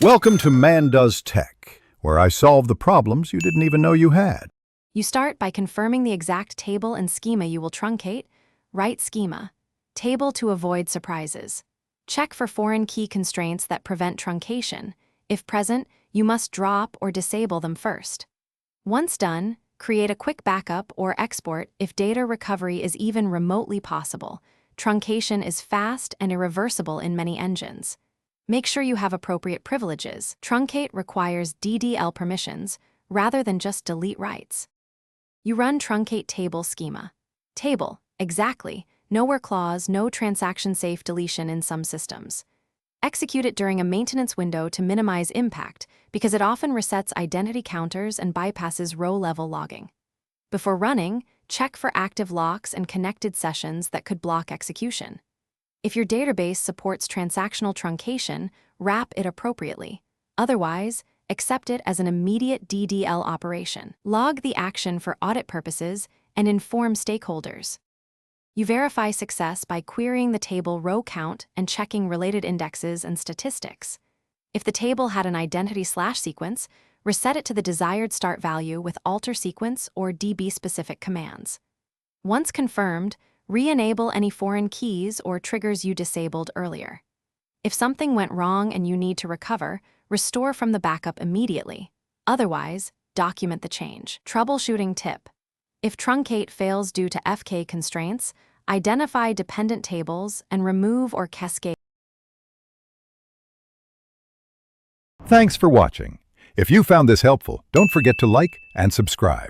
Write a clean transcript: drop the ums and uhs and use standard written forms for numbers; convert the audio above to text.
Welcome to Man Does Tech, where I solve the problems you didn't even know you had. You start by confirming the exact table and schema you will truncate. Write schema. Table to avoid surprises. Check for foreign key constraints that prevent truncation. If present, you must drop or disable them first. Once done, create a quick backup or export if data recovery is even remotely possible. Truncation is fast and irreversible in many engines. Make sure you have appropriate privileges. Truncate requires DDL permissions rather than just delete writes. You run truncate table schema. Table, exactly. Nowhere clause, no transaction-safe deletion in some systems. Execute it during a maintenance window to minimize impact because it often resets identity counters and bypasses row-level logging. Before running, check for active locks and connected sessions that could block execution. If your database supports transactional truncation, wrap it appropriately. Otherwise, accept it as an immediate DDL operation. Log the action for audit purposes and inform stakeholders. You verify success by querying the table row count and checking related indexes and statistics. If the table had an identity/sequence, reset it to the desired start value with alter sequence or DB-specific commands. Once confirmed, re-enable any foreign keys or triggers you disabled earlier. If something went wrong and you need to recover, restore from the backup immediately. Otherwise, document the change. Troubleshooting tip. If truncate fails due to FK constraints, identify dependent tables and remove or cascade. Thanks for watching. If you found this helpful, don't forget to like and subscribe.